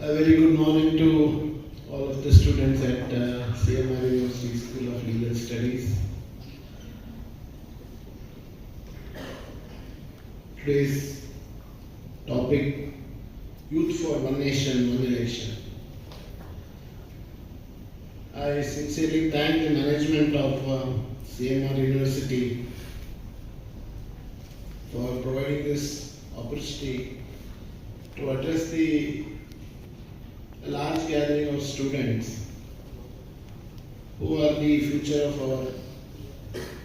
A very good morning to all of the students at CMR University School of Legal Studies. Today's topic, Youth for One Nation, One Election. I sincerely thank the management of CMR University for providing this opportunity to address the large gathering of students who are the future of our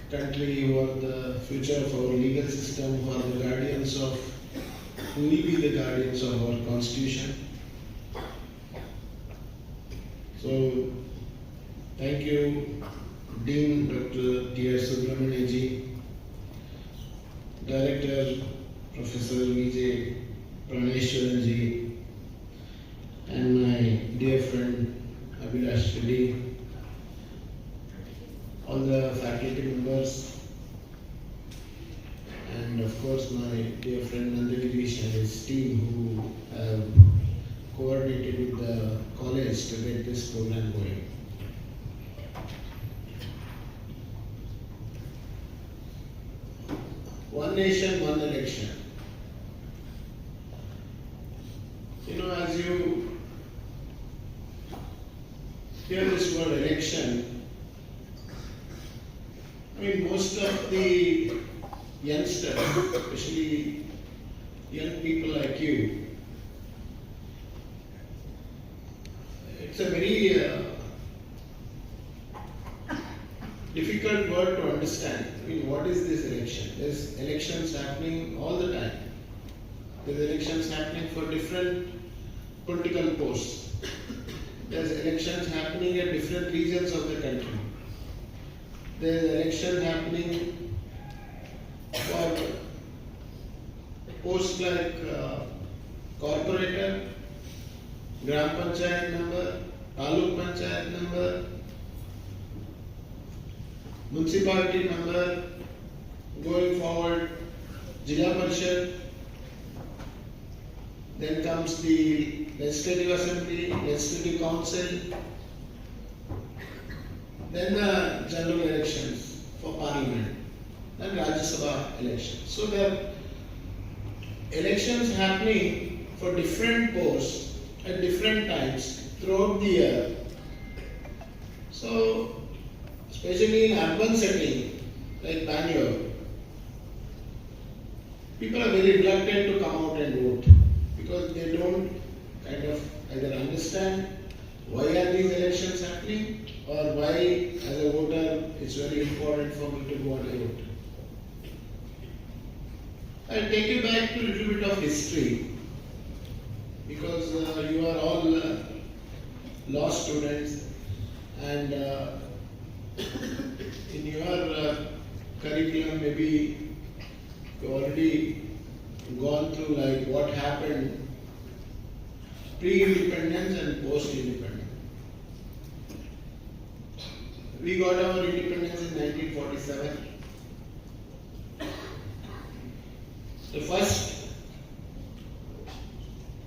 country, who are the future of our legal system, who are the guardians of, who will be the guardians of our constitution. So, thank you, Dean Dr. T.R Subramanya Dean, Director Professor Praneshwaran Director, and my dear friend Reddy, all the faculty members, and of course my dear friend Nandagirish and his team who have coordinated with the college to get this program going. One nation, one election. As you hear this word election, most of the youngsters, especially young people like you, it's a very difficult word to understand. What is this election? There's elections happening all the time. There's elections happening for different political posts. There's elections happening at different regions of the country. There's election happening for posts like corporator, Gram Panchayat member, Taluk Panchayat member, municipality member, going forward, Jilla Parishad. Then comes the Legislative Assembly, Legislative Council, then the general elections for Parliament, then Rajya Sabha elections. So there are elections happening for different posts at different times throughout the year. So, especially in urban setting like Bangalore, people are very reluctant to come out and vote, because they don't kind of either understand why are these elections happening, or why as a voter it's very important for me to go and vote. I'll take you back to a little bit of history, because you are all law students, and in your curriculum maybe you already gone through like what happened pre-independence and post-independence. We got our independence in 1947. The first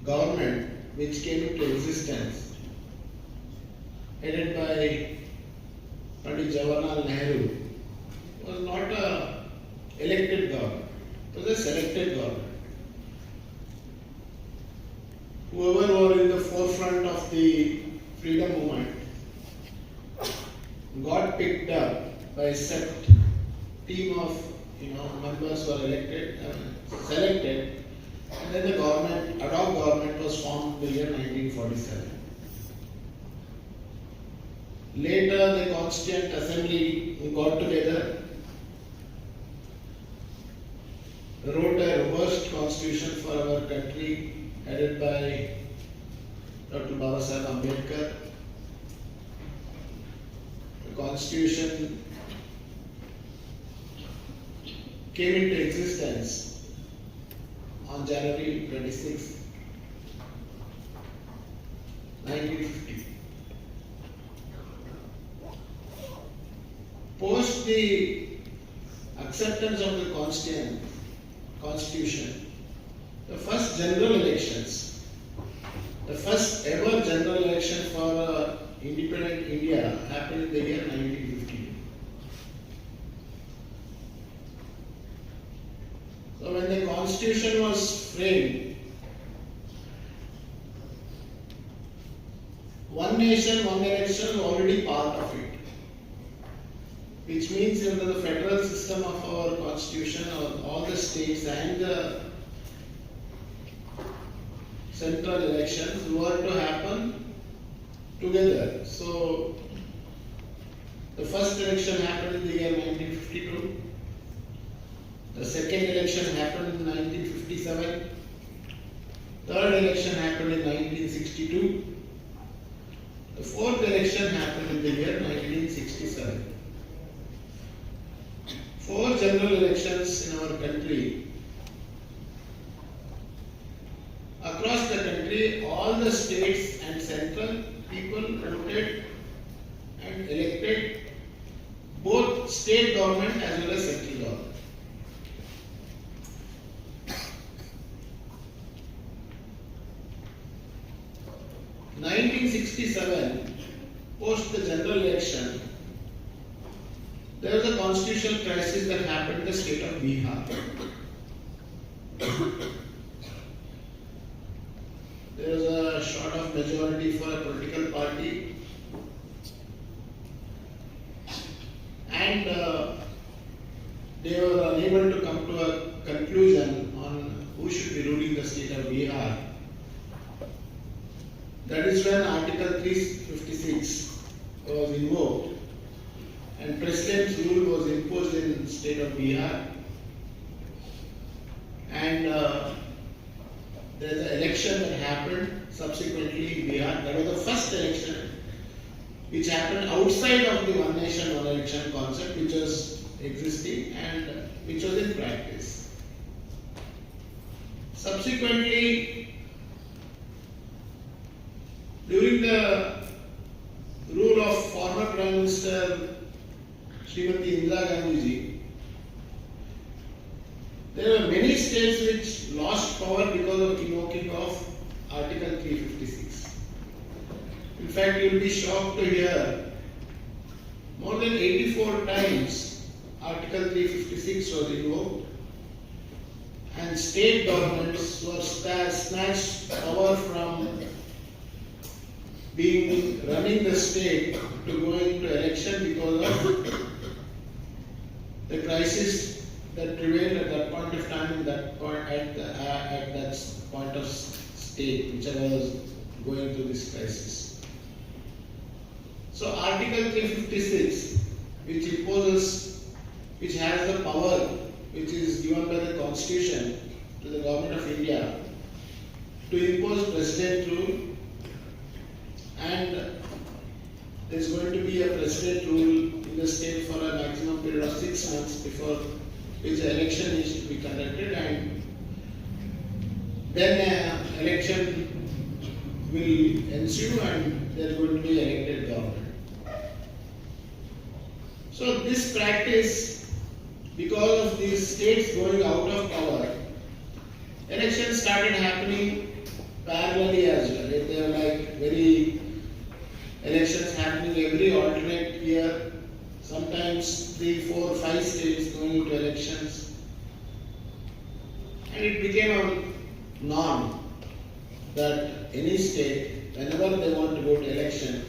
government which came into existence, headed by Pandit Jawaharlal Nehru, was not an elected government, it was a selected government. Whoever were in the forefront of the freedom movement got picked up by a set team of members who were selected, and then the government, ad hoc government, was formed in the year 1947. Later, the Constituent Assembly got together, wrote a robust constitution for our country, headed by Dr. Babasaheb Ambedkar. The constitution came into existence on January 26, 1950. Post the acceptance of the constitution, the first general elections, the first first ever general election for independent India happened in the year 1952. So when the constitution was framed, one nation, one election was already part of it. Which means under the federal system of our constitution, all the states and the central elections were to happen together. So the first election happened in the year 1952. The second election happened in 1957. Third election happened in 1962. The fourth election happened in the year 1967. 4 general elections in our country. Across the country, all the states and central people voted and elected both state government as well as central government. In 1967, post the general election, there was a constitutional crisis that happened in the state of Bihar. There was a short of majority for a political party, and they were unable to come to a conclusion on who should be ruling the state of Bihar. That is when Article 356 was invoked and President's rule was imposed in the state of Bihar, and there is an election that happened subsequently in Bihar. That was the first election which happened outside of the one nation, one election concept which was existing and which was in practice. Subsequently, during the rule of former Prime Minister Srimati Indira Gandhi ji, there were many states which lost power because of invoking of Article 356. In fact, you will be shocked to hear more than 84 times Article 356 was invoked, and state governments were snatched power from running the state to going to election because of the crisis that prevailed at that point of time, at that point of state, whichever was going through this crisis. So Article 356, which has the power which is given by the Constitution to the Government of India to impose President rule, and there is going to be a President rule in the state for a maximum period of 6 months before which the election is to be conducted, and then election will ensue and there is going to be elected government. So this practice, because of these states going out of power, elections started happening parallelly as well. They were like elections happening every alternate year, sometimes 3, 4, 5 states going into elections. And it became a norm that any state, whenever they want to go to election,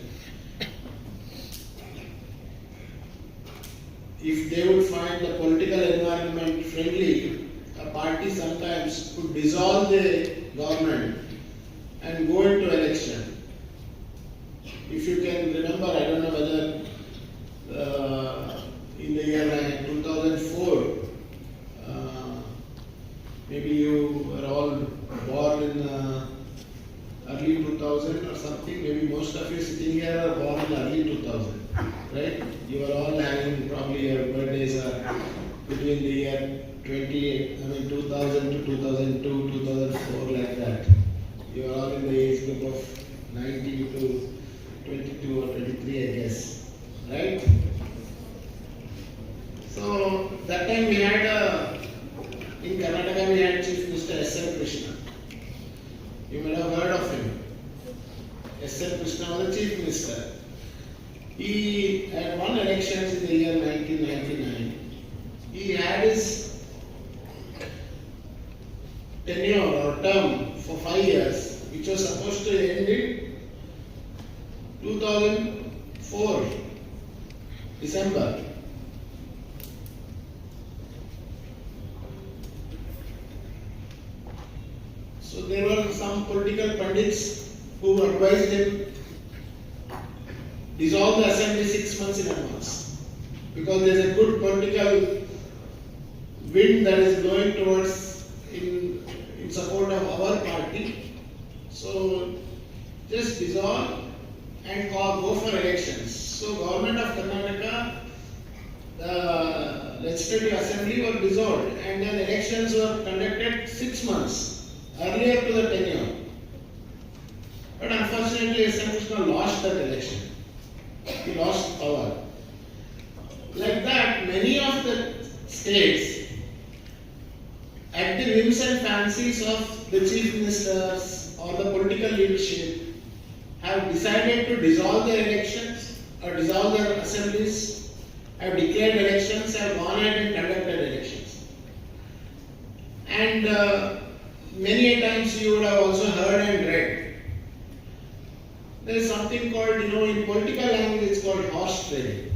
if they would find the political environment friendly, a party sometimes could dissolve the government and go into election. If you can remember, I don't know whether in the year 2004, maybe you were all born in early 2000 or something, maybe most of you sitting here are born in early 2000, right? You are all having probably your birthdays are between the year 2000 to 2002, 2004, like that. You are all in the age group of 19 to 22 or 23, I guess, right? So that time we had in Karnataka we had Chief Minister S. L. Krishna. You may have heard of him. S.N. Krishna was the Chief Minister. He had won elections in the year 1999. He had his tenure or term for 5 years, which was supposed to end in 2004, December. So there were some political pundits who advised him dissolve the assembly 6 months in advance, because there is a good political wind that is blowing towards in support of our party. So just dissolve and go for elections. So government of Karnataka, the legislative assembly were dissolved and then elections were conducted 6 months earlier to the tenure. But unfortunately, S.N. Krishna lost that election. He lost power. Like that, many of the states, at the whims and fancies of the chief ministers or the political leadership, have decided to dissolve their elections or dissolve their assemblies, have declared elections, have gone ahead and conducted elections. And many a times you would have also heard and read. There is something called, in political language it's called horse trading.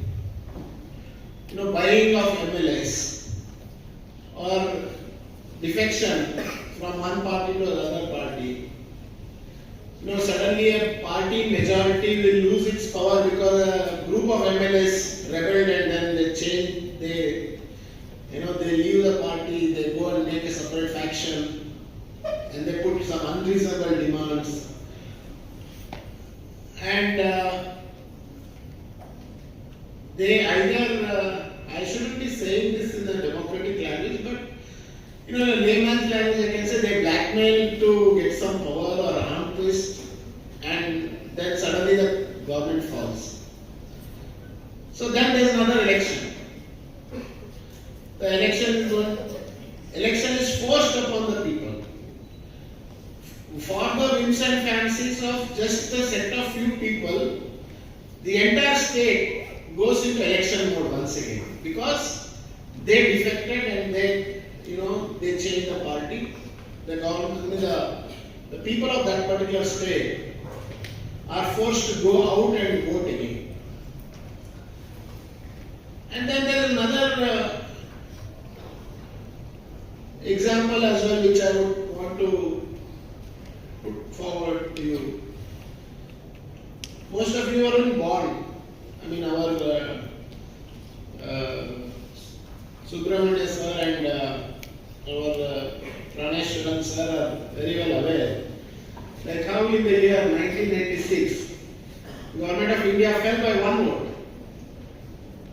Buying of MLAs or defection from one party to another party. Suddenly a party majority will lose its power because a group of MLAs rebelled and then they change, they leave the party, they go and make a separate faction and they put some unreasonable demands. And they either, I shouldn't be saying this in a democratic language, but in a layman's language I can say they blackmail to get some power or arm twist, and then suddenly the government falls. So then there is another election. The election is forced upon the people. For the whims and fancies of just a set of few people, the entire state goes into election mode once again, because they defected and they changed the party. The government, the people of that particular state are forced to go out and vote again. And then there is another example as well, which I would want to put forward to you. Most of you are born. Our Subramanya sir and our Praneshwaran sir are very well aware. Like how in the year 1986, Government of India fell by one vote.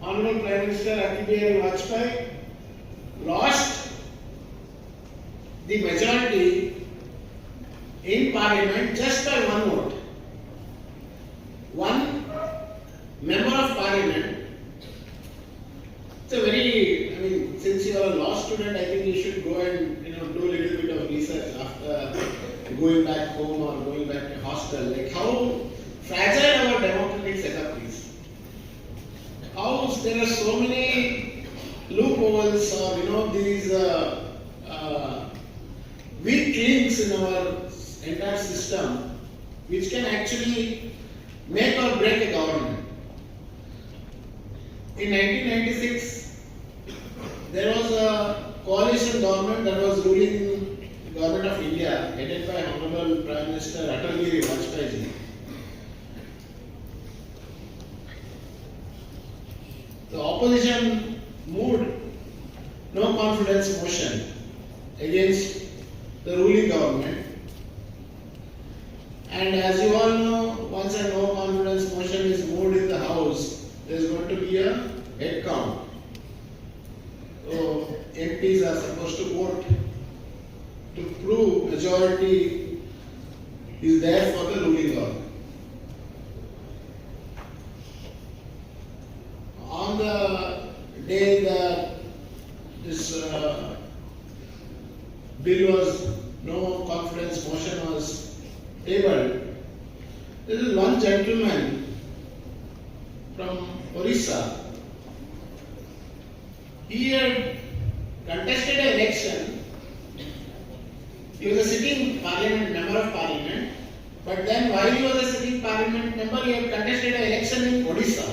Honorable Prime Minister Vajpayee lost the majority in Parliament just by one vote. One member of Parliament. It's a very, since you are a law student, I think you should go and do a little bit of research after going back home or going back to hostel. Like how fragile our democratic setup is. How there are so many loopholes or these weak links in our entire system, which can actually make or break a government. In 1996, there was a coalition government that was ruling the government of India, headed by Honorable Prime Minister Vajpayee. The opposition moved no confidence motion against the ruling government. And as you all know, once a no confidence motion is moved in the House, there is going to be a head count. So MPs are supposed to vote to prove majority is there for the ruling government. On the day that this bill was, no confidence motion was tabled, there is a lot one gentleman from Orissa. He had contested an election. He was a sitting parliament member of parliament, but then while he was a sitting parliament member, he had contested an election in Odisha.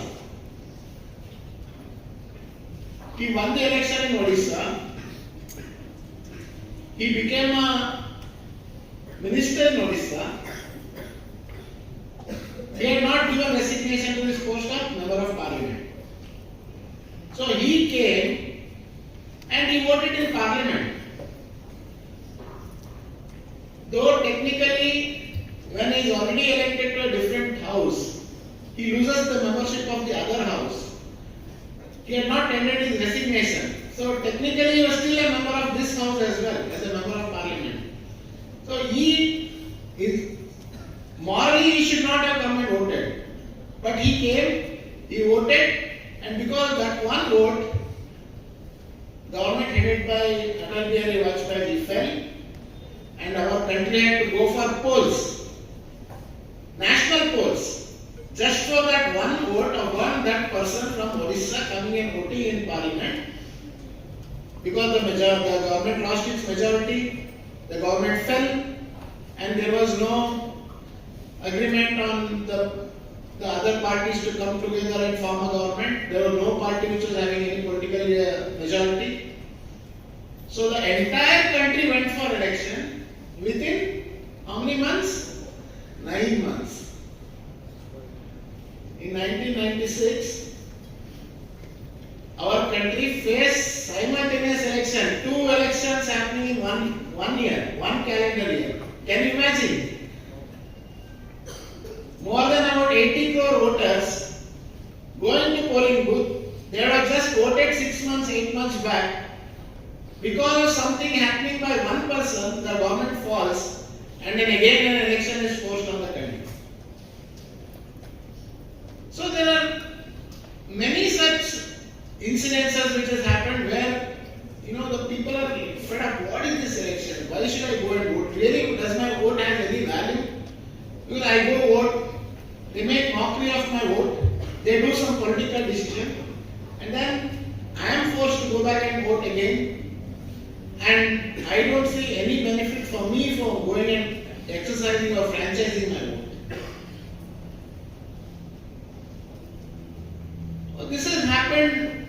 He won the election in Odisha. He became a minister in Odisha. He had not given resignation to his post of member of parliament. So he came and he voted in parliament. Though technically, when he is already elected to a different house, he loses the membership of the other house. He had not tendered his resignation. So technically, he was still a member of this house as well, as a member of parliament. So morally he should not have come and voted. But he came, he voted, and because that one vote, government headed by Atal Bihari Vajpayee fell, and our country had to go for polls, national polls, just for that one vote of that person from Odisha coming and voting in parliament. Because the government lost its majority, the government fell, and there was no agreement on the other parties to come together and form a government. There was no party which was having any political majority. So the entire country went for election within how many months? 9 months. In 1996, our country faced simultaneous election, 2 elections happening in one year, one calendar year. Can you imagine? More than about 80 crore voters going to polling booth. They have just voted 6 months, 8 months back. Because of something happening by one person, the government falls, and then again an election is forced on the country. So there are many such incidences which has happened where the people are fed up. What is this election? Why should I go and vote? Really, does my vote have any value? Because I go vote, they make mockery of my vote, they do some political decision, and then I am forced to go back and vote again. And I don't see any benefit for me for going and exercising or franchising my vote. This has happened,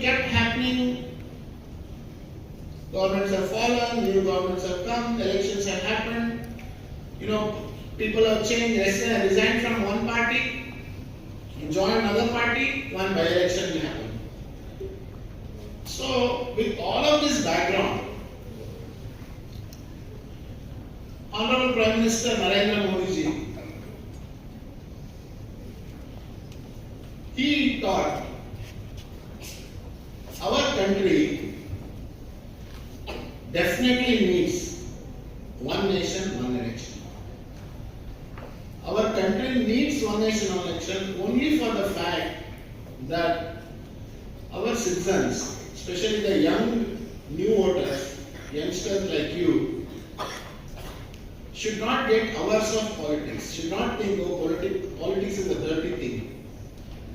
kept happening. Governments have fallen, new governments have come, elections have happened. People have changed, resigned from one party, joined another party, one by-election will happen. So, with all of this background, Honorable Prime Minister Narendra Modi ji, he thought our country definitely needs one nation, one election. Our country needs one nation, one election only for the fact that our citizens, especially the young new voters, youngsters like you, should not get hours of politics, should not think, politics is a dirty thing.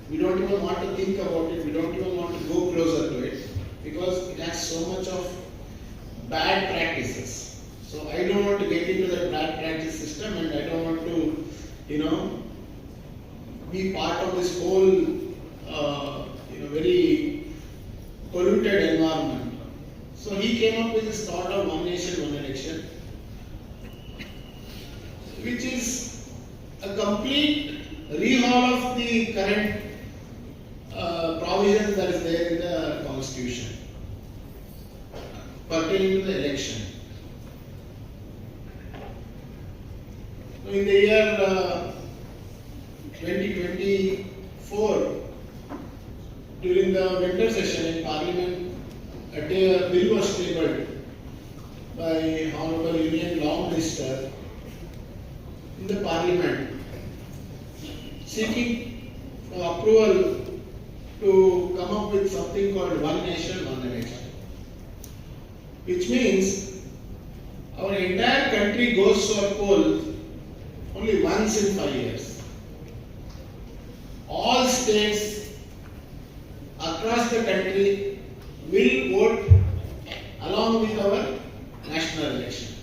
We don't even want to think about it, we don't even want to go closer to it, because it has so much of bad practices. So I don't want to get into the bad practice system, and I don't want to, be part of this whole, very polluted environment. So he came up with this thought of one nation, one election, which is a complete rehaul of the current provisions that is there in the Constitution pertaining to the election. In the year 2024, during the winter session in Parliament, a bill was tabled by Honorable Union Law Minister in the Parliament seeking approval to come up with something called one nation, one election. Which means our entire country goes to a poll only once in 5 years. All states across the country will vote along with our national election.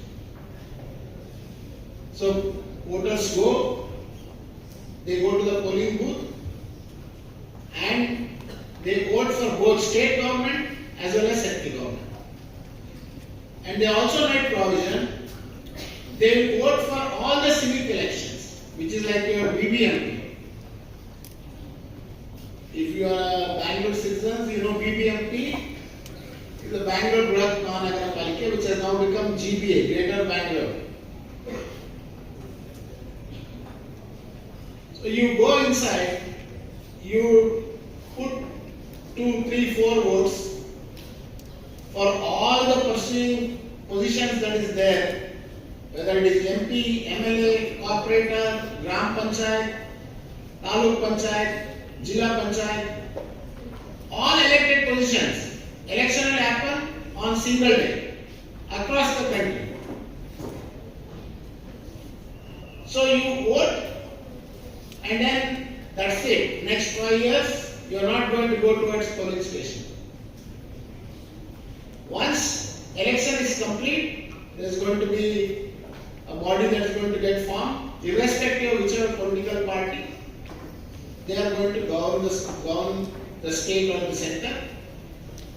So voters go, they go to the polling booth and they vote for both state government as well as central government. And they also made provision, they will vote for all the civic elections, which is like your BBMP. If you are a Bangalore citizen, you know BBMP is the Bangalore Brihat Mahanagara Palike, which has now become GBA, Greater Bangalore. So you go inside, you put 2, 3, 4 votes for all the pursuing positions that is there, whether it is MP, MLA, corporator, Gram Panchayat, Taluk Panchayat, Jilla Panchayat, all elected positions. Election will happen on single day across the country. So you vote and then that's it. Next 5 years you are not going to go towards polling station. Once election is complete, there is going to be a body that is going to get formed, irrespective of whichever political party. They are going to govern the state or the center,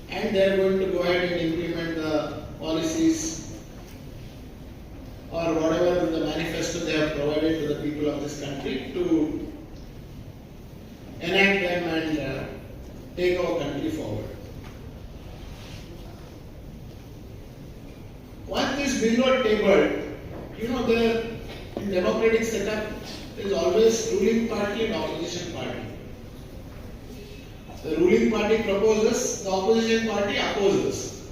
and they are going to go ahead and implement the policies or whatever the manifesto they have provided to the people of this country to enact them and take our country forward. Once this bill was tabled, you know, the democratic setup is always ruling party and opposition party. The ruling party proposes, the opposition party opposes.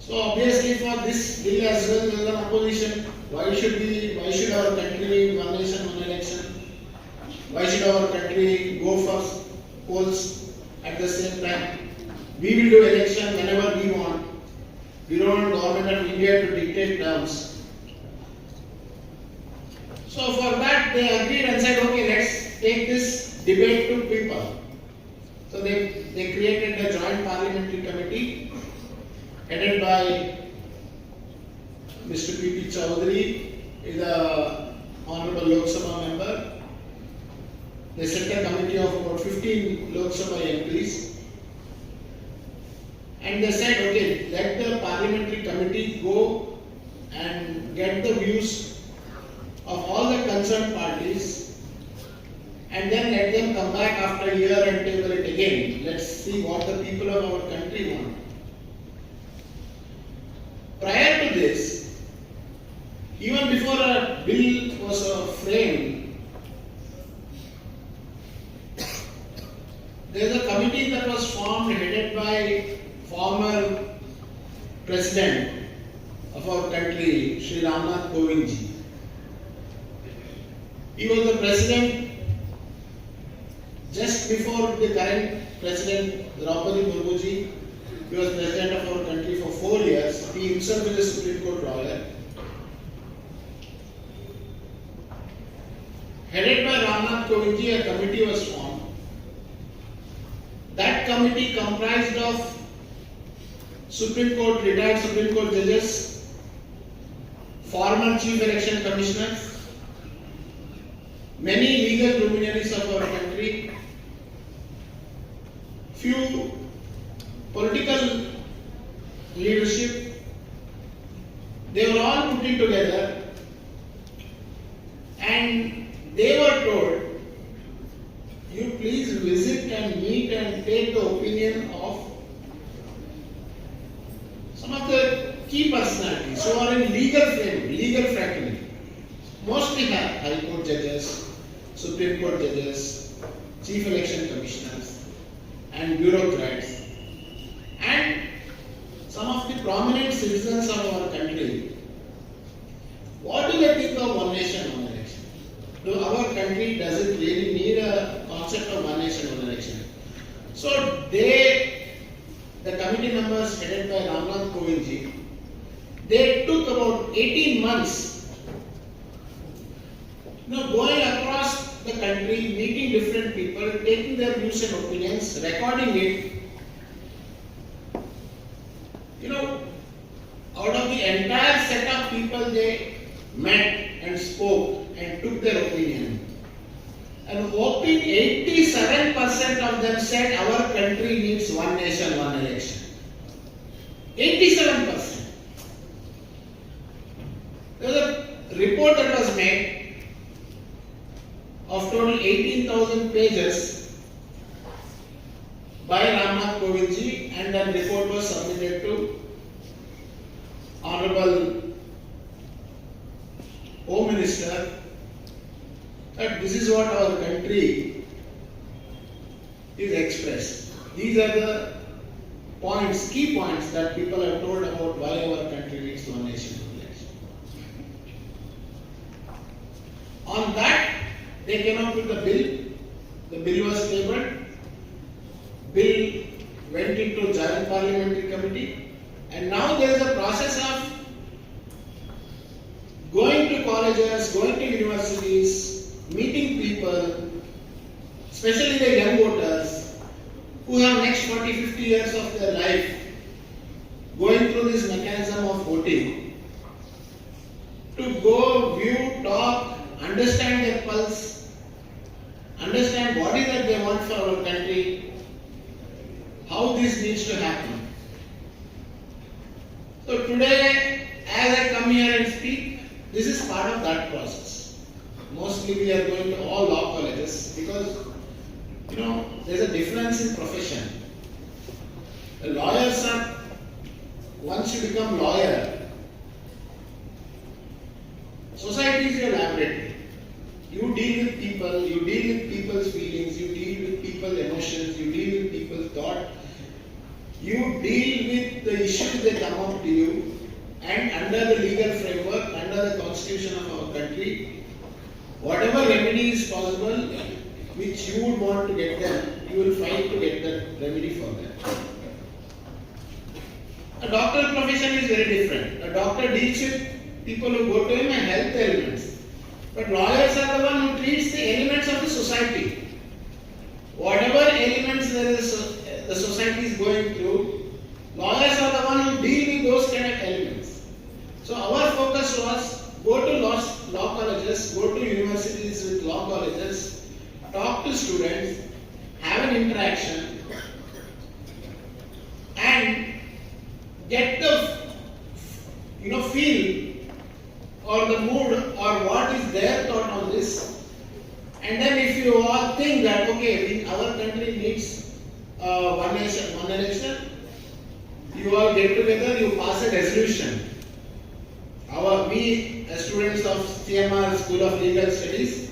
So obviously for this bill as well, there is an opposition. Why should our country be one nation, one election? Why should our country go for polls at the same time? We will do election whenever we want. We don't want government of India to dictate terms. So for that they agreed and said, okay, let's take this debate to people. So they created a joint parliamentary committee headed by Mr. P.P. Chowdhury, is a honorable Lok Sabha member. They set a committee of about 15 Lok Sabha MPs. And they said, okay, let the parliamentary committee go and get the views of all the concerned parties and then let them come back after a year and table it again. Let's see what the people of our country want. Prior to this, even before a bill was framed, there is a committee that was formed headed by former President of our country, Sri Ramnath Kovind ji. He was the President just before the current President Draupadi Murmu ji. He was President of our country for 4 years. He himself is a Supreme Court lawyer. Headed by Ramnath Kovind ji, a committee was formed. That committee comprised of retired Supreme Court judges, former Chief Election Commissioners, many legal luminaries of our country, few political leadership. They were all put together and they were told, you please visit and meet and take the opinion of some of the key personalities who are in legal fraternity. Mostly High Court judges, Supreme Court judges, Chief Election Commissioners, and bureaucrats, and some of the prominent citizens of our country. What do they think of one nation, one election? Do our country, does it really need a concept of one nation, one election? So the committee members headed by Ramnath Kovind ji, they took about 18 months Going across the country, meeting different people, taking their views and opinions, recording it. Out of the entire set of people they met and spoke and took their opinion. And hoping 87% of them said our country needs one nation, one election. 87%. There was a report that was made of total 18,000 pages by Ramnath Kovindji, and that report was submitted to Honorable Home Minister, that this is what our country is expressed. These are the points, key points that people have told about why our country needs one nation, one election. On that, they came up with the bill. The bill was tabled. Bill went into Joint Parliamentary Committee. And now there is a process of going to colleges, going to universities, meeting people, especially the young voters who have next 40-50 years of their life going through this mechanism of voting, to go, view, talk, understand their pulse, understand what is that they want for our country, how this needs to happen. So today, as I come here and speak, this is part of that process. Mostly we are going to all law colleges because, there's a difference in profession. The lawyers are, once you become lawyer, society is your laboratory. You deal with people, you deal with people's feelings, you deal with people's emotions, you deal with people's thought. You deal with the issues that come up to you, and under the legal framework, under the constitution of our country, whatever remedy is possible, which you would want to get them, you will fight to get that remedy for them. A doctoral profession is very different. A doctor deals with people who go to him and health elements. But lawyers are the one who treats the elements of the society. Whatever elements the society is going through, lawyers are the one who deal with those kind of elements. So our focus was go to law colleges, go to universities with law colleges, talk to students, have an interaction, and get the feel or the mood or what is their thought on this. And then if you all think that our country needs one nation, one election, you all get together, you pass a resolution. We as students of CMR School of Legal Studies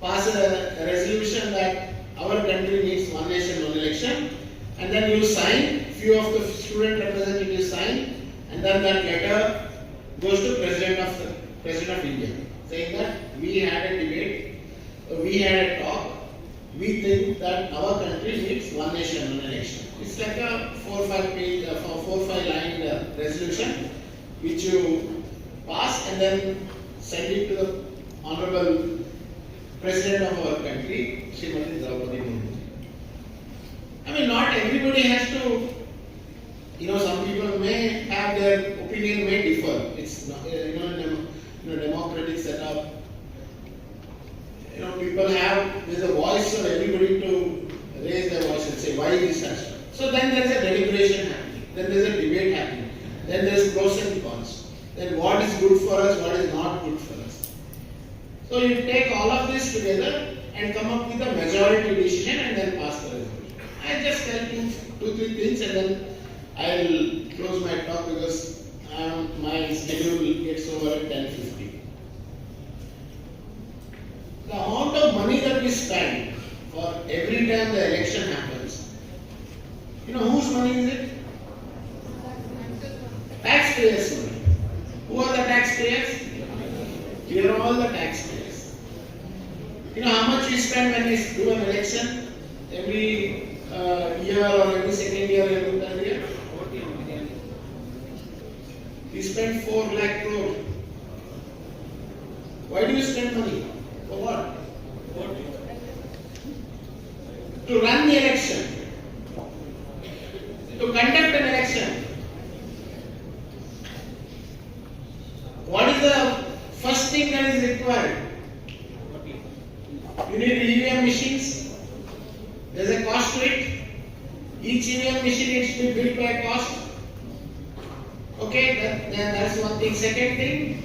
pass a resolution that our country needs one nation, one election, and then you sign, few of the student representatives sign, and then that letter goes to President of India, saying that we had a debate, we had a talk, we think that our country needs one nation, one election. It's like a 4 or 5 line resolution which you pass and then send it to the Honorable President of our country, Srimati Draupadi Murmu. Not everybody has to, some people may have their opinion may differ. It's not, in a democratic setup. People there's a voice for everybody to raise their voice and say, why is this? So then there's a deliberation happening, then there's a debate happening, then there's pros and cons. Then what is good for us, what is not good for us. So you take all of this together and come up with a majority decision and then pass the resolution. I just tell you 2-3 things and then I'll close my talk because my schedule gets over at 10:50. The amount of money that we spend for every time the election happens, whose money is it? Taxpayers' money. Who are the taxpayers? We are all the taxpayers. How much we spend when we do an election? Every year or every second year, every third year? We spend 4 lakh crore. Why do you spend money? For what? To run the election, to conduct an election. What is the first thing that is required? You need EVM machines. There is a cost to it. Each EVM machine needs to be built by cost. Okay, that's one thing. Second thing,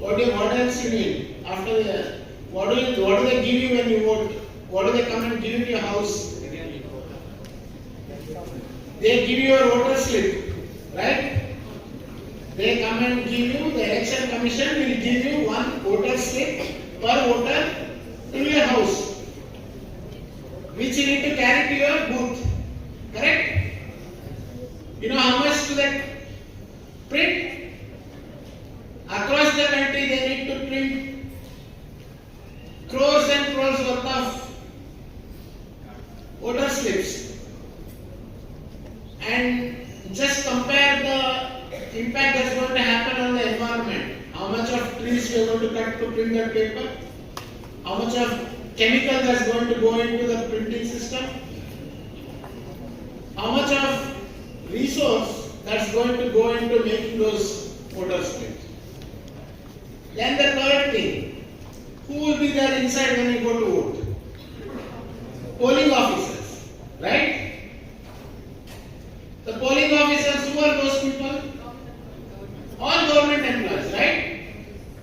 what else you need? After the, what do they give you when you vote? What do they come and give you to your house? They give you a voter slip, right? They come and give you, the election commission will give you one voter slip per voter to your house, which you need to carry to your booth. Correct? You know how much do they print? Across the country they need to print crores and crores worth of voter slips. And just compare the impact that's going to happen on the environment. How much of trees we are going to cut to print that paper? How much of chemical that's going to go into the printing system? How much of resource that's going to go into making those voter slips? Then the third thing, who will be there inside when you go to vote? Polling officers, right? The polling officers, who are those people? All government employees, right?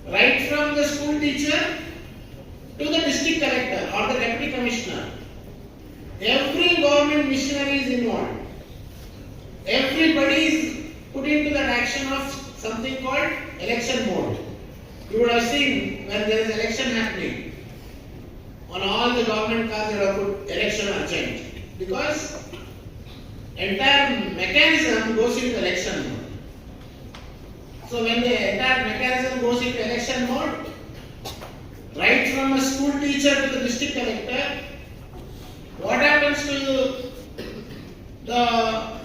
Right from the school teacher to the district collector or the deputy commissioner. Every government missionary is involved. Everybody is put into that action of something called election mode. You would have seen when there is election happening, on all the government cars they have put election urgent, because entire mechanism goes into election mode. So when the entire mechanism goes into election mode, right from a school teacher to the district collector, what happens to the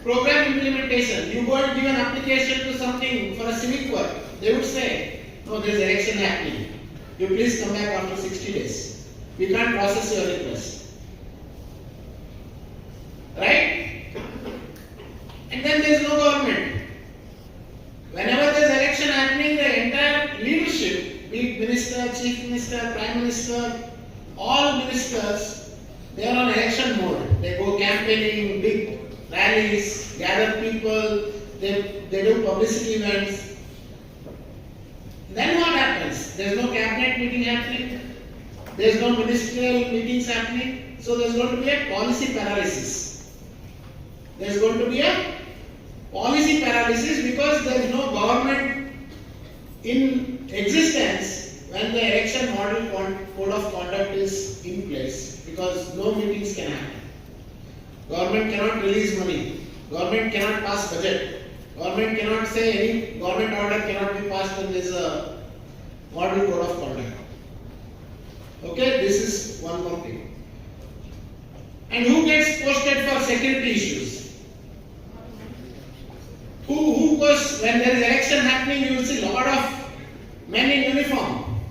program implementation? You go and give an application to something for a civic work. They would say, no, there is election happening. You please come back after 60 days. We can't process your request. Right? And then there is no government. Whenever there is election happening, the entire leadership, be it minister, chief minister, prime minister, all ministers, they are on election mode. They go campaigning, big rallies, gather people, they do publicity events. Then what happens? There is no cabinet meeting happening. There is no ministerial meetings happening. So there is going to be a policy paralysis. There is going to be a policy paralysis because there is no government in existence when the election model code of conduct is in place, because no meetings can happen. Government cannot release money. Government cannot pass budget. Government cannot say any government order cannot be passed when there is a model code of conduct. Okay, this is one more thing. And who gets posted for security issues? Who goes when there is election happening? You will see a lot of men in uniform,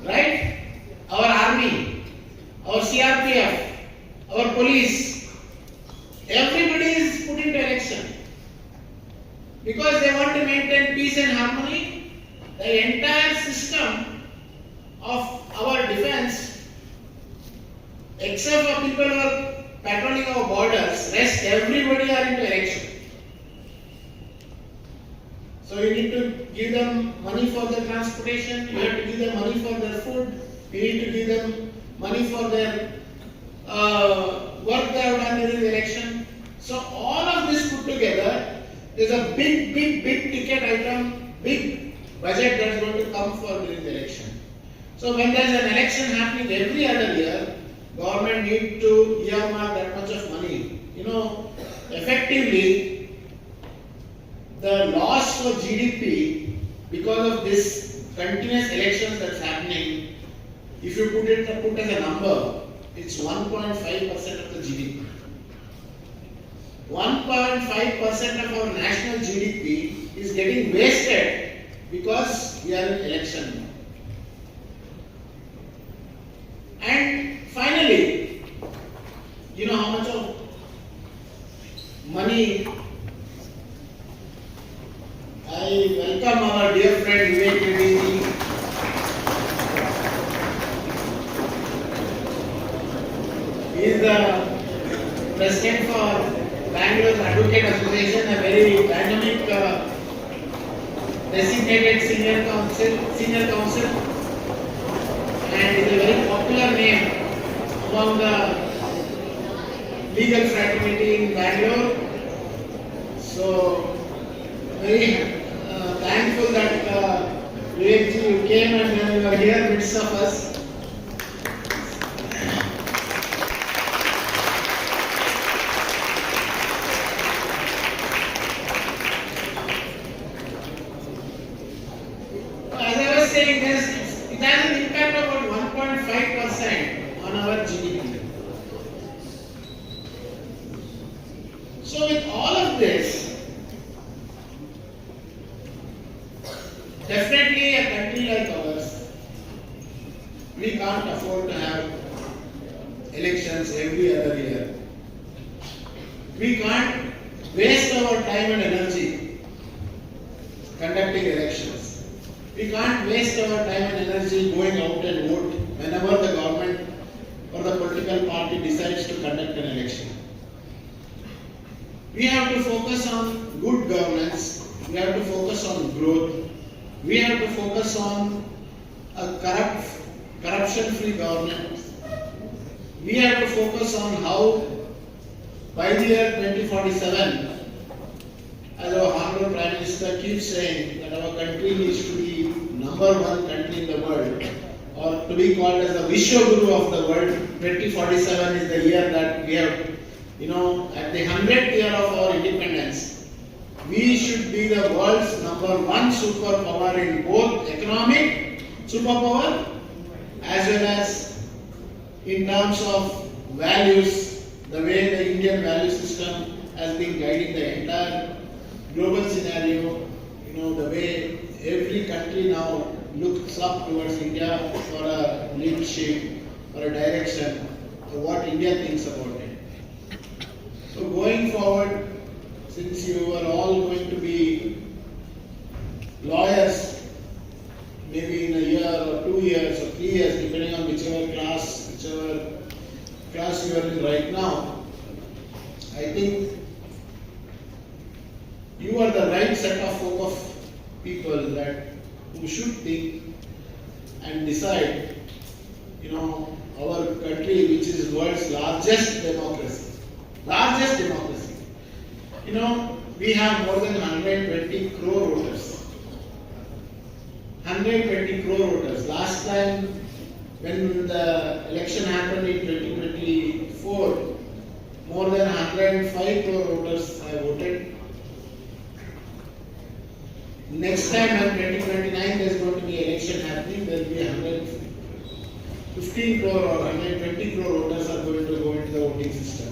right? Our army, our CRPF, our police, everybody is put into election because they want to maintain peace and harmony. The entire system of our defense, except for people who are patrolling our borders, rest everybody are into election. So you need to give them money for their transportation, you have to give them money for their food, you need to give them money for their work they have done during the election. So all of this put together, there is a big ticket item, big budget that is going to come for during the election. So when there is an election happening every other year, government need to earmark that much of money. You know, effectively, the loss for GDP because of this continuous elections that's happening, if you put as a number, it's 1.5% of the GDP. 1.5% of our national GDP is getting wasted because we are in election. And finally, you know how much of money I welcome our dear friend Vivek Reddy. He is the president for Bangalore Advocate Association, a very dynamic designated senior counsel, and is a very popular name among the legal fraternity in Bangalore. So very thankful that Vivek ji, you came and you are here midst of us. As I was saying, it has an impact of about 1.5% on our GDP. So with all of this, definitely a country like ours, we can't afford to have elections every other year. We can't waste our time and energy conducting elections. We can't waste our time and energy going out and vote whenever the government or the political party decides to conduct an election. We have to focus on good governance. We have to focus on growth. We have to focus on a corruption-free government. We have to focus on how by the year 2047, as our Honorable Prime Minister keeps saying, that our country needs to be #1 country in the world, or to be called as the Vishwa Guru of the world. 2047 is the year that we have, at the 100th year of our independence, we should be the world's #1 superpower in both economic superpower as well as in terms of values, the way the Indian value system has been guiding the entire global scenario, the way every country now looks up towards India for a leadership or a direction of what India thinks about it. So going forward, since you are all going to be lawyers, maybe in a year or 2 years or 3 years, depending on whichever class you are in right now, I think you are the right set of folk of people who should think and decide, our country, which is world's largest democracy. We have more than 120 crore voters. 120 crore voters. Last time when the election happened in 2024, more than 105 crore voters have voted. Next time in 2029 there is going to be election happening, there will be 115 crore or 120 crore voters are going to go into the voting system.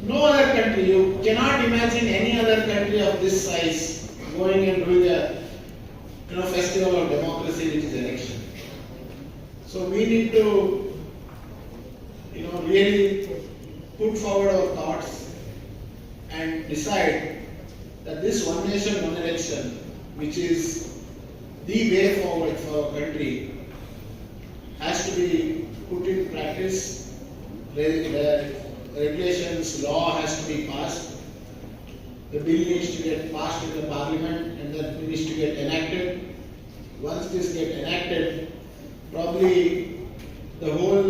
No other country, you cannot imagine any other country of this size going and doing a festival of democracy, which is election. So we need to really put forward our thoughts and decide that this one nation, one election, which is the way forward for our country, has to be put in practice. Regulations, law has to be passed. The bill needs to get passed in the parliament and then it needs to get enacted. Once this gets enacted, probably the whole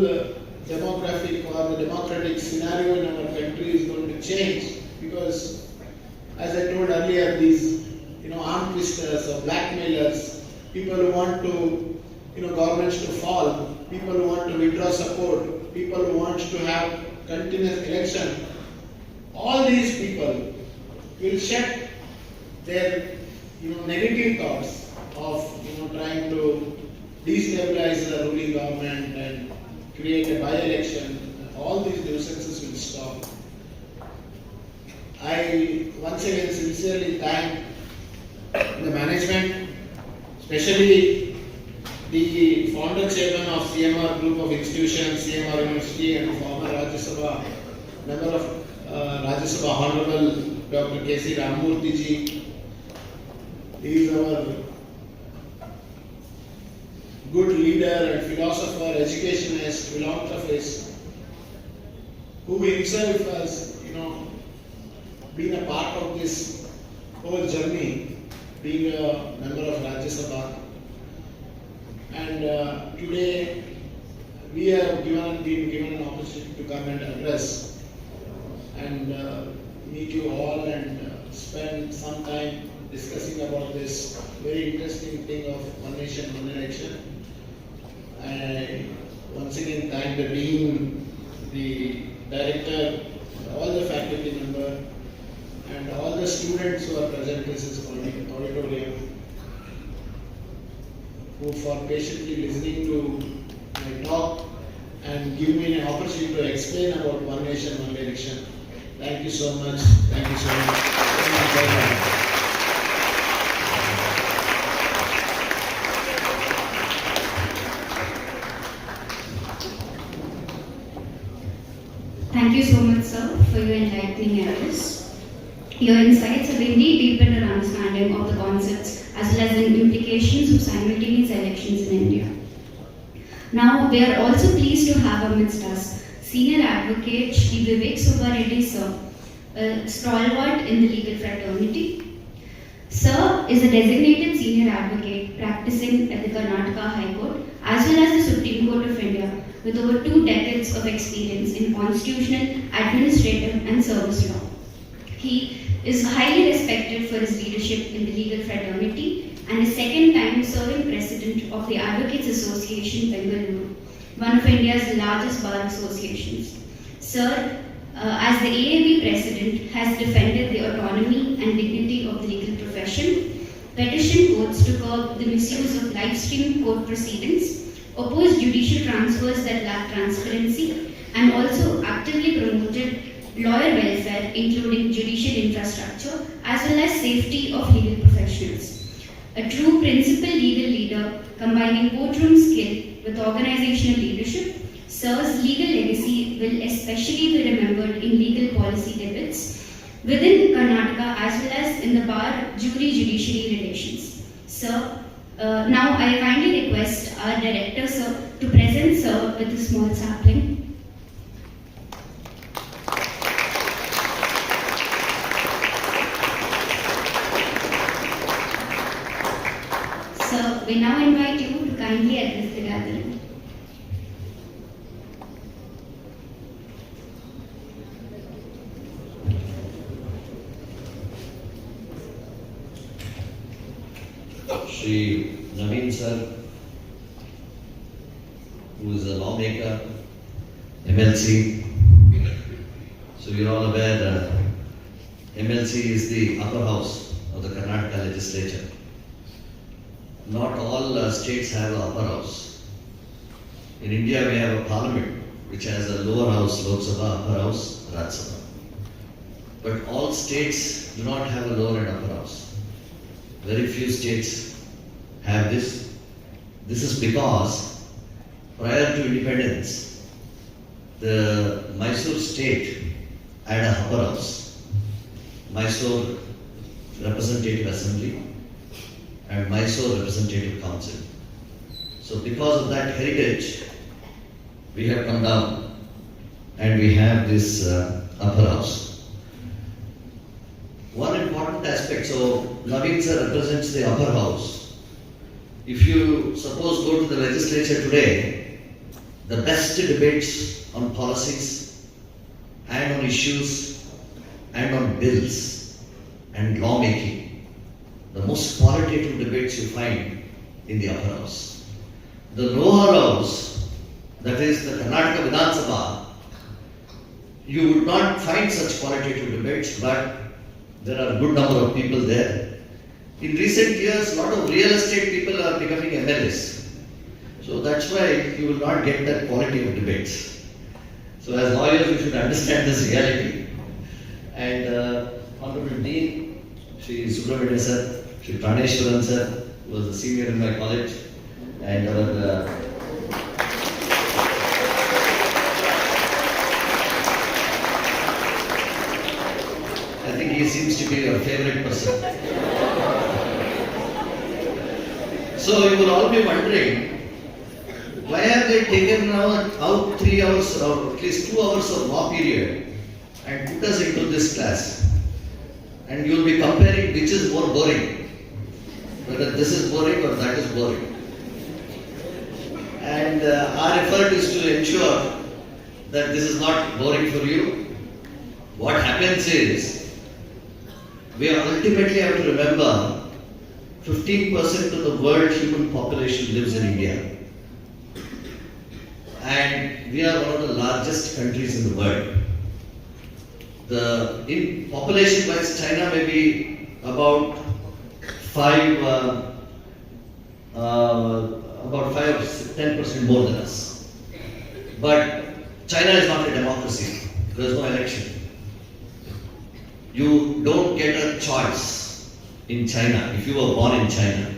demographic or the democratic scenario in our country is going to change, because as I told earlier, these armed twisters or blackmailers, people who want to governments to fall, people who want to withdraw support, people who want to have continuous election, all these people will shut their negative thoughts of trying to destabilize the ruling government and create a by-election. All these nuisances will stop. I once again sincerely thank the management especially the founder chairman of CMR Group of Institutions, CMR University, and former Rajya Sabha member of Rajya Sabha, Honorable Dr. K.C. Ramamurthy ji. He is our good leader and philosopher, educationist, philanthropist, who himself has, been a part of this whole journey, being a member of Rajya Sabha. And today we have been given an opportunity to come and address and meet you all and spend some time discussing about this very interesting thing of one nation, one election. I once again thank the Dean, the Director, all the faculty members, and all the students who are present in this auditorium, who for patiently listening to my talk and give me an opportunity to explain about one nation, one election. Thank you so much. Thank you so much. Thank you so much, sir, for your enlightening address. Your insights have indeed deepened our understanding of the concepts as well as the implications of simultaneous elections in India. Now, we are also pleased to have amidst us Senior Advocate Shri Vivek Subba sir, a stalwart in the legal fraternity. Sir is a designated senior advocate practicing at the Karnataka High Court as well as the Supreme Court of India with over 2 decades of experience in constitutional, administrative and service law. He is highly respected for his leadership in the legal fraternity and is second time serving president of the Advocates Association Bengaluru, one of India's largest bar associations. Sir, as the AAB president, has defended the autonomy and dignity of the legal profession, petitioned courts to curb the misuse of live stream court proceedings, opposed judicial transfers that lack transparency, and also actively promoted lawyer welfare, including judicial infrastructure, as well as safety of legal professionals. A true principled legal leader, combining courtroom skill with organizational leadership, Sir's legal legacy will especially be remembered in legal policy debates within Karnataka as well as in the bar jury-judiciary relations. Sir, now I kindly request our Director, sir, to present Sir with a small sapling. Sir, we now invite you to kindly address the gathering. Shri NAVEEN sir, who is a lawmaker, MLC. So you are all aware that MLC is the upper house of the Karnataka legislature. Not all states have an upper house. In India we have a parliament which has a lower house, Lok Sabha, upper house, Rajya Sabha. But all states do not have a lower and upper house. Very few states have this. This is because prior to independence, the Mysore state had a upper house, Mysore Representative Assembly and Mysore Representative Council. So because of that heritage, we have come down and we have this upper house. One important aspect, so NAVEEN sir represents the upper house. If you suppose go to the legislature today, the best debates on policies and on issues and on bills and lawmaking, the most qualitative debates you find in the upper house. The lower house, that is the Karnataka Vidhan Sabha, you would not find such qualitative debates, but there are a good number of people there. In recent years, a lot of real estate people are becoming MLAs. So that's why you will not get that quality of debates. So as lawyers, you should understand this reality. And Honorable Dean, T R Subramanya sir, Praneshwaran sir, who was a senior in my college, and our I think he seems to be your favorite person. So you will all be wondering, why have they taken out 3 hours or at least 2 hours of law period and put us into this class? And you will be comparing which is more boring, whether this is boring or that is boring. And our effort is to ensure that this is not boring for you. What happens is, we ultimately have to remember 15% of the world human population lives in India. And we are one of the largest countries in the world. In population wise, China may be about 5 or 10% more than us. But China is not a democracy. There is no election. You don't get a choice in China. If you were born in China,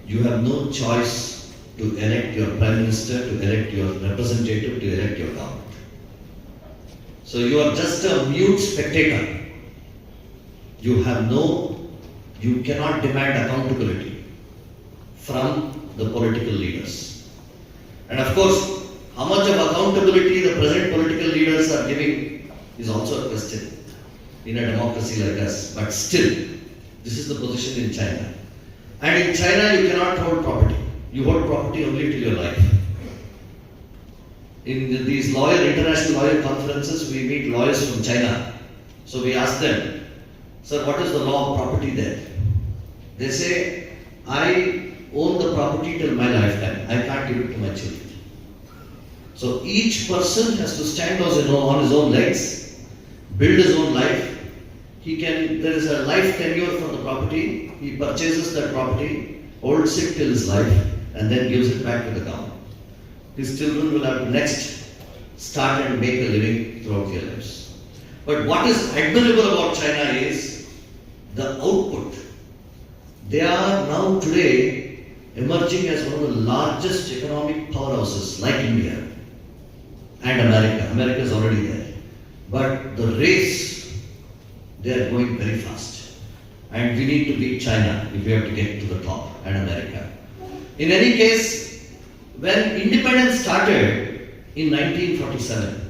you have no choice to elect your prime minister, to elect your representative, to elect your government. So you are just a mute spectator. You cannot demand accountability from the political leaders. And of course, how much of accountability the present political leaders are giving is also a question in a democracy like us. But still, this is the position in China. And in China, you cannot hold property. You hold property only till your life. In these international lawyer conferences, we meet lawyers from China. So we ask them, sir, what is the law of property there? They say, I own the property till my lifetime. I can't give it to my children. So each person has to stand on his own legs, build his own life. There is a life tenure for the property. He purchases that property, holds it till his life, and then gives it back to the government. His children will have to next start and make a living throughout their lives. But what is admirable about China is the output. They are now today emerging as one of the largest economic powerhouses like India and America. America is already there. But the race, they are going very fast. And we need to beat China if we have to get to the top, and America. In any case, when independence started in 1947,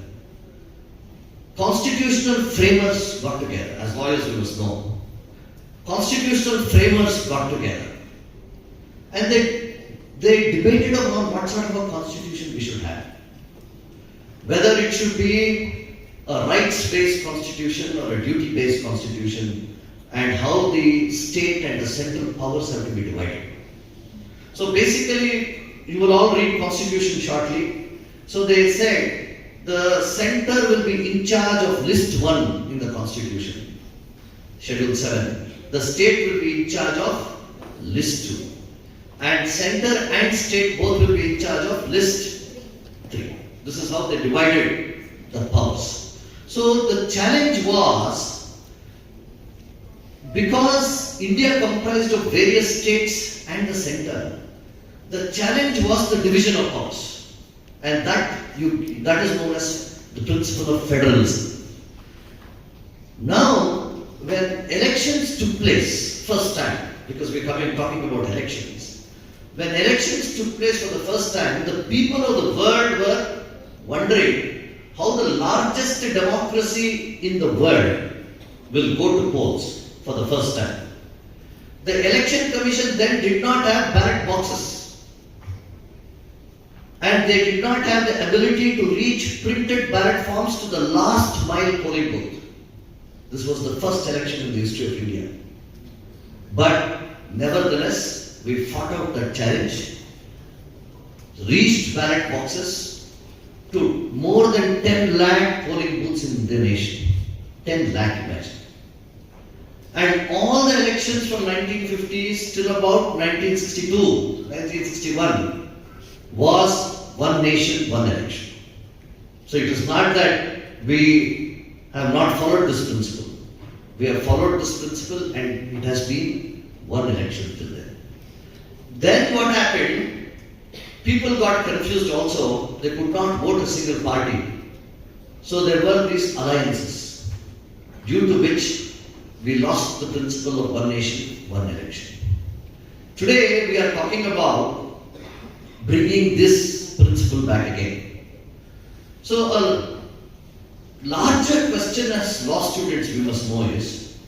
constitutional framers got together. As lawyers we must know. Constitutional framers got together. And they debated on what sort of a constitution we should have. Whether it should be a rights-based constitution or a duty-based constitution, and how the state and the central powers have to be divided. So basically, you will all read Constitution shortly. So they said the center will be in charge of list 1 in the Constitution, Schedule 7. The state will be in charge of list 2. And center and state both will be in charge of list 3. This is how they divided the powers. So the challenge was, because India comprised of various states and the center, the challenge was the division of powers, and that is known as the principle of federalism. Now, when elections took place first time, because we're talking about elections, when elections took place for the first time, the people of the world were wondering how the largest democracy in the world will go to polls for the first time. The election commission then did not have ballot boxes. And they did not have the ability to reach printed ballot forms to the last mile polling booth. This was the first election in the history of India. But nevertheless, we fought out that challenge, reached ballot boxes to more than 10 lakh polling booths in the nation. 10 lakh, imagine. And all the elections from 1950s till about 1962, 1961 was one nation, one election. So it is not that we have not followed this principle. We have followed this principle and it has been one election till then. people got confused also. They could not vote a single party. So there were these alliances, due to which we lost the principle of one nation, one election. Today we are talking about bringing this principle back again. So a larger question as law students we must know is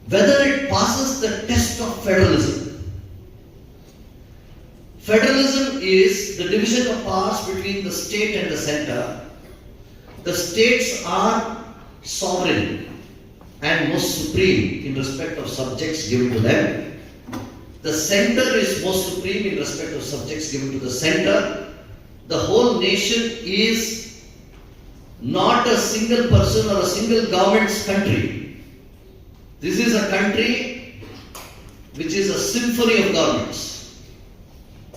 whether it passes the test of federalism. Federalism is the division of powers between the state and the center. The states are sovereign and most supreme in respect of subjects given to them. The center is most supreme in respect of subjects given to the center. The whole nation is not a single person or a single government's country. This is a country which is a symphony of governments.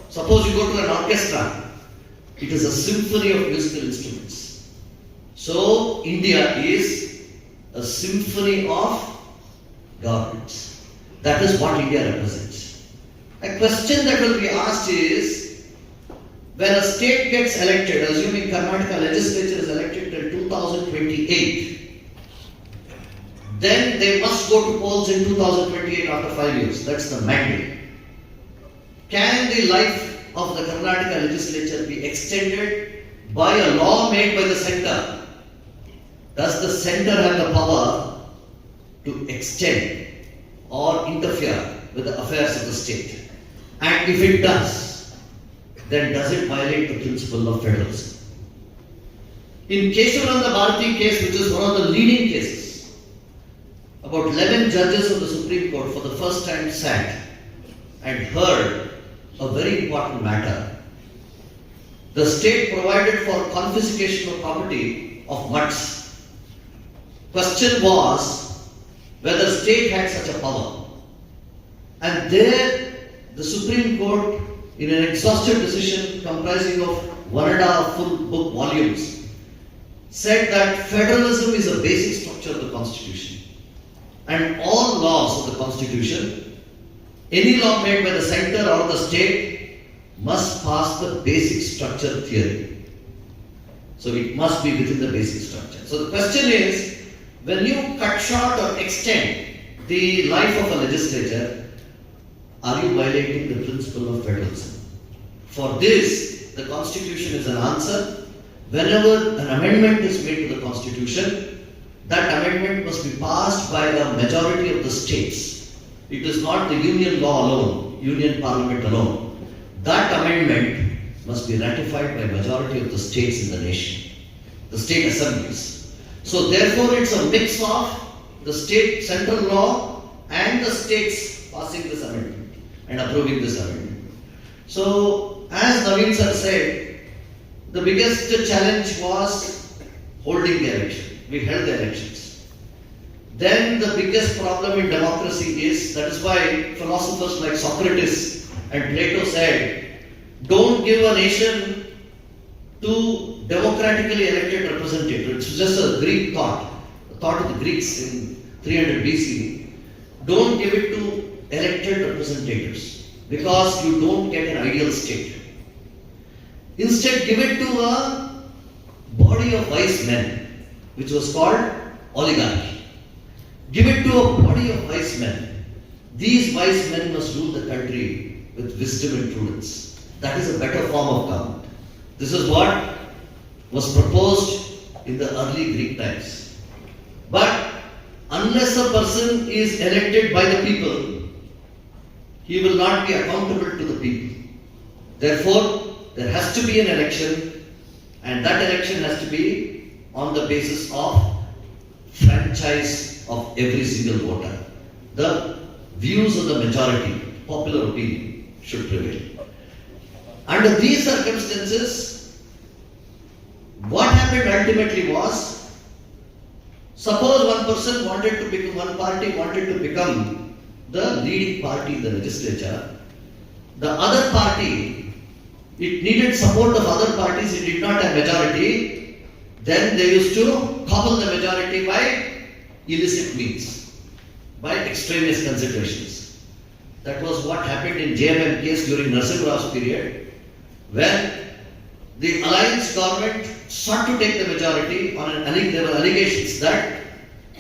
Suppose you go to an orchestra, it is a symphony of musical instruments. So India is a symphony of governments. That is what India represents. A question that will be asked is, when a state gets elected, assuming Karnataka legislature is elected till 2028, then they must go to polls in 2028 after 5 years. That's the mandate. Can the life of the Karnataka legislature be extended by a law made by the center? Does the center have the power to extend or interfere with the affairs of the state? And if it does, then does it violate the principle of federalism? In Keshavananda Bharati case, which is one of the leading cases, about 11 judges of the Supreme Court for the first time sat and heard a very important matter. The state provided for confiscation of property of mutts. Question was whether state had such a power. And there the Supreme Court, in an exhaustive decision comprising of 1.5 full book volumes, said that federalism is a basic structure of the Constitution. And all laws of the Constitution, any law made by the center or the state, must pass the basic structure theory. So it must be within the basic structure. So the question is, when you cut short or extend the life of a legislature, are you violating the principle of federalism? For this, the Constitution is an answer. Whenever an amendment is made to the Constitution, that amendment must be passed by the majority of the states. It is not the union law alone, union parliament alone. That amendment must be ratified by majority of the states in the nation, the state assemblies. So therefore it's a mix of the state central law and the states passing this amendment and approving this amendment. So as NAVEEN sir said, the biggest challenge was holding the election. We held the elections. Then the biggest problem in democracy is, that is why philosophers like Socrates and Plato said, don't give a nation to democratically elected representatives. It's just a Greek thought, a thought of the Greeks in 300 BC. Don't give it to elected representatives because you don't get an ideal state. Instead, give it to a body of wise men, which was called oligarchy. Give it to a body of wise men. These wise men must rule the country with wisdom and prudence. That is a better form of government. This is what was proposed in the early Greek times. But unless a person is elected by the people, he will not be accountable to the people. Therefore, there has to be an election, and that election has to be on the basis of franchise of every single voter. The views of the majority, popular opinion, should prevail. Under these circumstances, what happened ultimately was, suppose one person wanted to become, one party wanted to become the leading party in the legislature. The other party, it needed support of other parties, it did not have majority. Then they used to cobble the majority by illicit means, by extraneous considerations. That was what happened in JMM case during Narasimha Rao's period, when the alliance government sought to take the majority on there were allegations that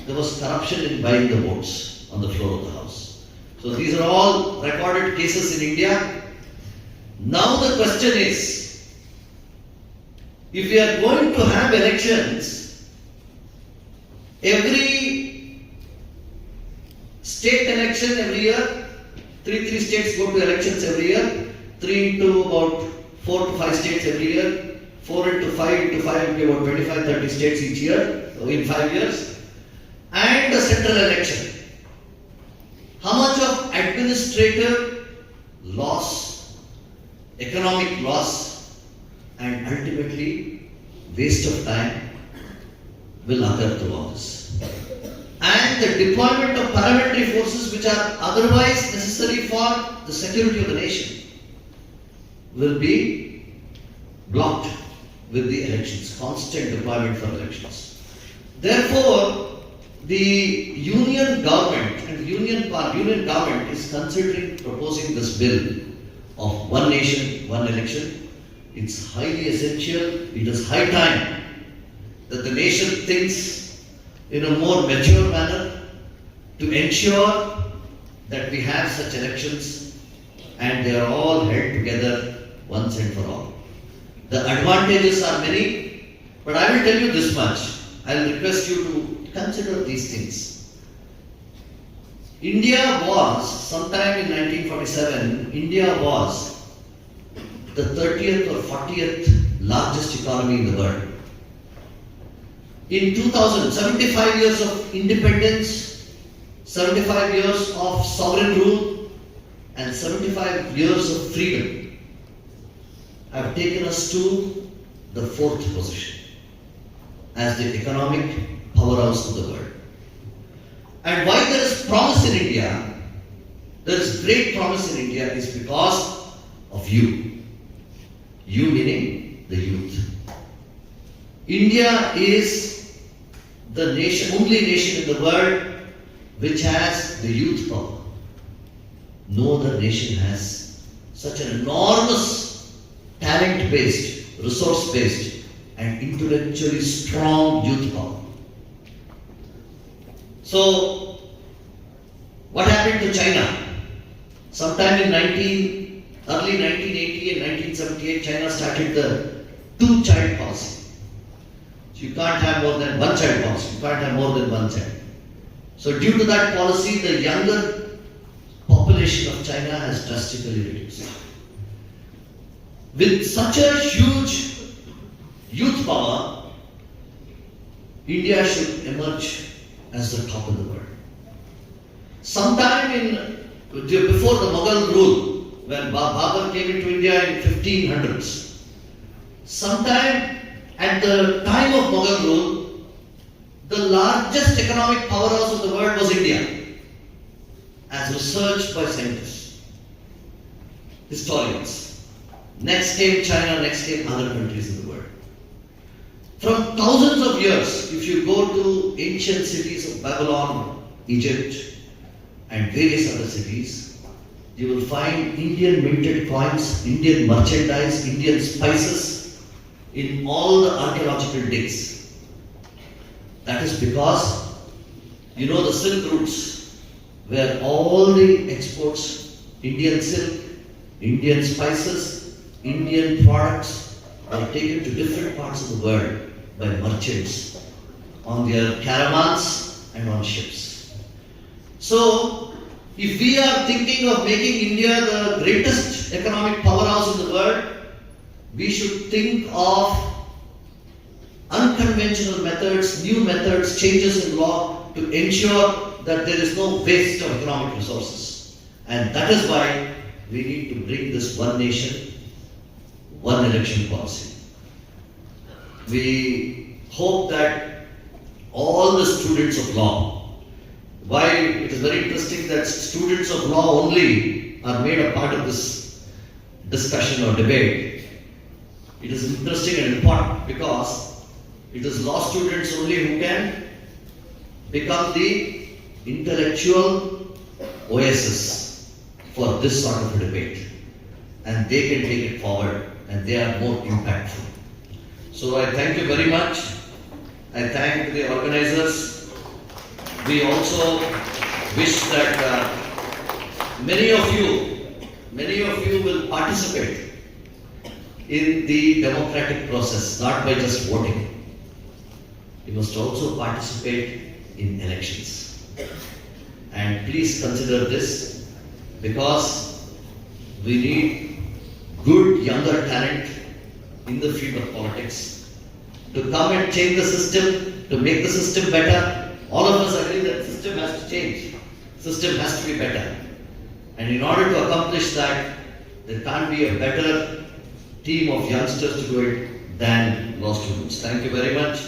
there was corruption in buying the votes on the floor of the House. So these are all recorded cases in India. Now the question is, if we are going to have elections, every state election every year, three states go to elections every year, 3 into about 4 to 5 states every year, 4 into 5 into 5 will be about 25-30 states each year, in 5 years, and a central election. How much of administrative loss, economic loss, and ultimately waste of time will occur through all this? And the deployment of paramilitary forces which are otherwise necessary for the security of the nation will be blocked with the elections, constant deployment for elections. Therefore, the union government and the union government is considering proposing this bill of one nation, one election. It's highly essential. It is high time that the nation thinks in a more mature manner to ensure that we have such elections and they are all held together once and for all. The advantages are many, but I will tell you this much. I will request you to consider these things. India was, sometime in 1947, India was the 30th or 40th largest economy in the world. In 2000, 75 years of independence, 75 years of sovereign rule, and 75 years of freedom have taken us to the 4th position as the economic powerhouse of the world. And why there is promise in India, there is great promise in India, is because of you. You meaning the youth. India is the nation, only nation in the world which has the youth power. No other nation has such an enormous talent-based, resource-based and intellectually strong youth power. So, what happened to China? Sometime in early 1980 and 1978, China started the two-child policy. So you can't have more than one child policy. You can't have more than one child. So due to that policy, the younger population of China has drastically reduced. With such a huge youth power, India should emerge as the top in the world. Sometime before the Mughal rule, when Babur came into India in 1500s, sometime at the time of Mughal rule, the largest economic powerhouse of the world was India, as researched by scientists, historians. Next came China, next came other countries in the world. From thousands of years, if you go to ancient cities of Babylon, Egypt, and various other cities, you will find Indian minted coins, Indian merchandise, Indian spices in all the archaeological digs. That is because, you know, the Silk routes, where all the exports, Indian silk, Indian spices, Indian products are taken to different parts of the world by merchants on their caravans and on ships. So, if we are thinking of making India the greatest economic powerhouse in the world, we should think of unconventional methods, new methods, changes in law to ensure that there is no waste of economic resources. And that is why we need to bring this one nation, one election policy. We hope that all the students of law, why it is very interesting that students of law only are made a part of this discussion or debate. It is interesting and important because it is law students only who can become the intellectual oasis for this sort of a debate. and they can take it forward and they are more impactful. So I thank you very much. I thank the organizers. We also wish that many of you will participate in the democratic process, not by just voting. You must also participate in elections. And please consider this, because we need good younger talent in the field of politics to come and change the system, to make the system better. All of us agree that the system has to change. System has to be better. And in order to accomplish that, there can't be a better team of youngsters to do it than law students. Thank you very much.